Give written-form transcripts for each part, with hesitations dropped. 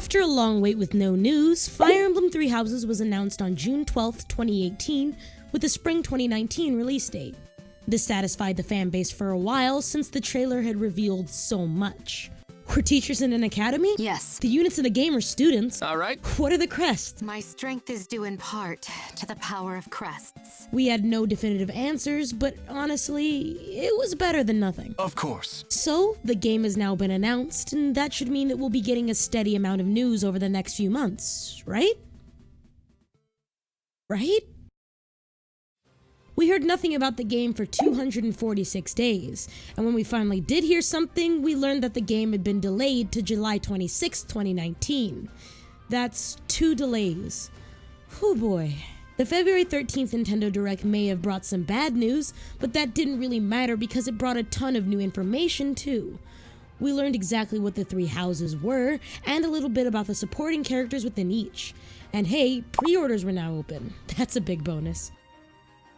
After a long wait with no news, Fire Emblem Three Houses was announced on June 12, 2018, with a spring 2019 release date. This satisfied the fanbase for a while since the trailer had revealed so much. We're teachers in an academy? Yes. The units in the game are students. All right. What are the crests? My strength is due in part to the power of crests. We had no definitive answers, but honestly, it was better than nothing. Of course. So, the game has now been announced, and that should mean that we'll be getting a steady amount of news over the next few months, right? Right? We heard nothing about the game for 246 days, and when we finally did hear something, we learned that the game had been delayed to July 26, 2019. That's 2 delays. Oh boy. The February 13th Nintendo Direct may have brought some bad news, but that didn't really matter because it brought a ton of new information too. We learned exactly what the 3 houses were, and a little bit about the supporting characters within each. And hey, pre-orders were now open. That's a big bonus.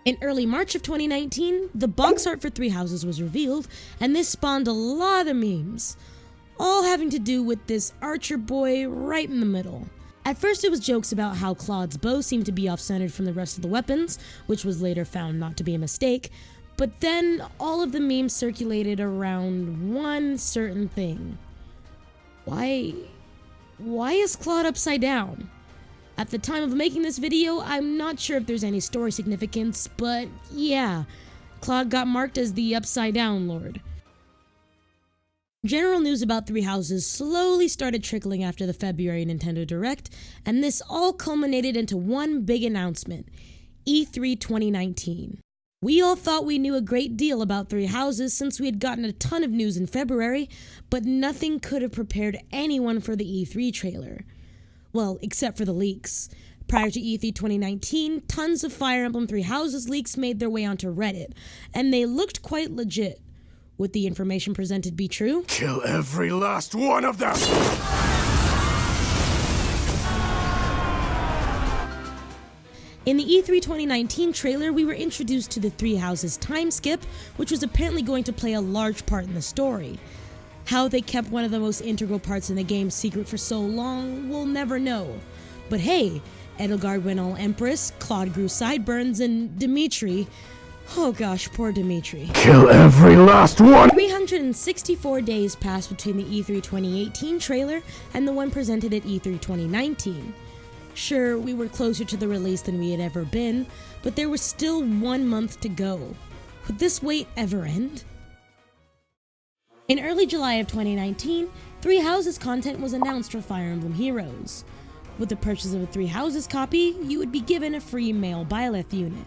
In early March of 2019, the box art for Three Houses was revealed, and this spawned a lot of memes, all having to do with this archer boy right in the middle. At first it was jokes about how Claude's bow seemed to be off-centered from the rest of the weapons, which was later found not to be a mistake, but then all of the memes circulated around one certain thing. Why is Claude upside down? At the time of making this video, I'm not sure if there's any story significance, but yeah, Claude got marked as the Upside Down Lord. General news about Three Houses slowly started trickling after the February Nintendo Direct, and this all culminated into one big announcement, E3 2019. We all thought we knew a great deal about Three Houses since we had gotten a ton of news in February, but nothing could have prepared anyone for the E3 trailer. Well, except for the leaks. Prior to E3 2019, tons of Fire Emblem Three Houses leaks made their way onto Reddit, and they looked quite legit. Would the information presented be true? Kill every last one of them! In the E3 2019 trailer, we were introduced to the Three Houses time skip, which was apparently going to play a large part in the story. How they kept one of the most integral parts in the game secret for so long, we'll never know. But hey, Edelgard went all Empress, Claude grew sideburns, and Dimitri... oh gosh, poor Dimitri. Kill every last one! 364 days passed between the E3 2018 trailer and the one presented at E3 2019. Sure, we were closer to the release than we had ever been, but there was still 1 month to go. Would this wait ever end? In early July of 2019, Three Houses content was announced for Fire Emblem Heroes. With the purchase of a Three Houses copy, you would be given a free male Byleth unit.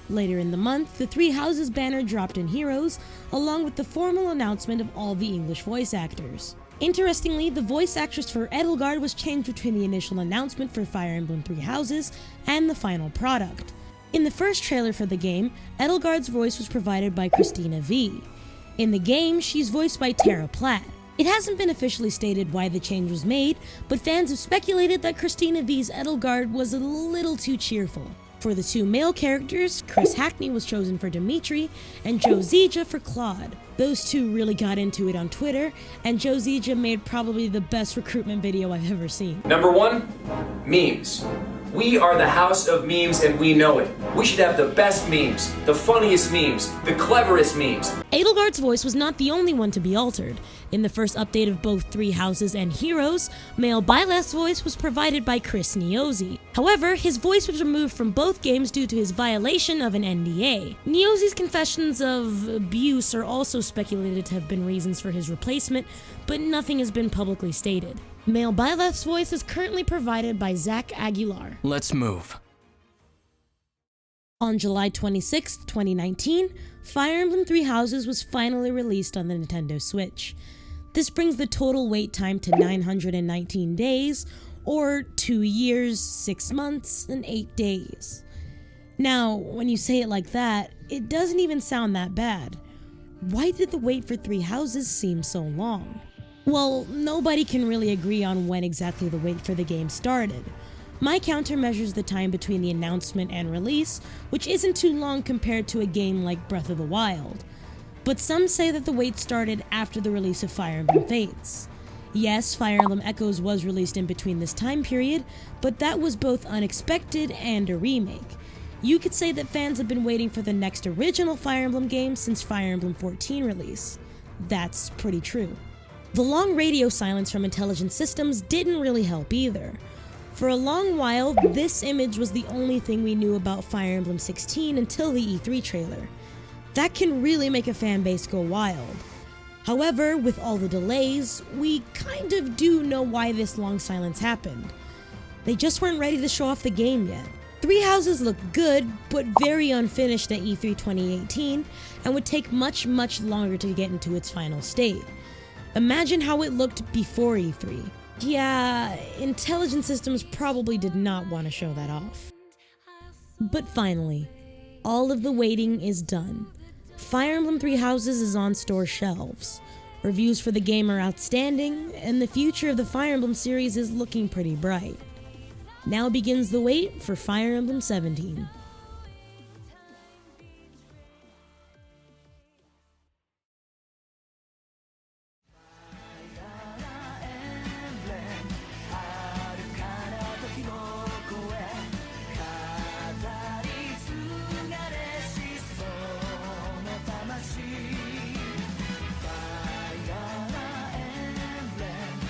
Later in the month, the Three Houses banner dropped in Heroes, along with the formal announcement of all the English voice actors. Interestingly, the voice actress for Edelgard was changed between the initial announcement for Fire Emblem Three Houses and the final product. In the first trailer for the game, Edelgard's voice was provided by Christina V. In the game, she's voiced by Tara Platt. It hasn't been officially stated why the change was made, but fans have speculated that Christina V's Edelgard was a little too cheerful. For the 2 male characters, Chris Hackney was chosen for Dimitri, and Joe Zija for Claude. Those 2 really got into it on Twitter, and Joe Zija made probably the best recruitment video I've ever seen. Number 1, memes. We are the house of memes and we know it. We should have the best memes, the funniest memes, the cleverest memes. Edelgard's voice was not the only one to be altered. In the first update of both Three Houses and Heroes, male Byleth's voice was provided by Chris Niozzi. However, his voice was removed from both games due to his violation of an NDA. Niozzi's confessions of abuse are also speculated to have been reasons for his replacement, but nothing has been publicly stated. Male Byleth's voice is currently provided by Zach Aguilar. Let's move. On July 26, 2019, Fire Emblem Three Houses was finally released on the Nintendo Switch. This brings the total wait time to 919 days, or 2 years, 6 months, and 8 days. Now, when you say it like that, it doesn't even sound that bad. Why did the wait for Three Houses seem so long? Well, nobody can really agree on when exactly the wait for the game started. My counter measures the time between the announcement and release, which isn't too long compared to a game like Breath of the Wild. But some say that the wait started after the release of Fire Emblem Fates. Yes, Fire Emblem Echoes was released in between this time period, but that was both unexpected and a remake. You could say that fans have been waiting for the next original Fire Emblem game since Fire Emblem 14 release. That's pretty true. The long radio silence from Intelligent Systems didn't really help either. For a long while, this image was the only thing we knew about Fire Emblem 16 until the E3 trailer. That can really make a fan base go wild. However, with all the delays, we kind of do know why this long silence happened. They just weren't ready to show off the game yet. Three Houses looked good, but very unfinished at E3 2018, and would take much longer to get into its final state. Imagine how it looked before E3. Yeah, Intelligent Systems probably did not want to show that off. But finally, all of the waiting is done. Fire Emblem Three Houses is on store shelves. Reviews for the game are outstanding, and the future of the Fire Emblem series is looking pretty bright. Now begins the wait for Fire Emblem 17.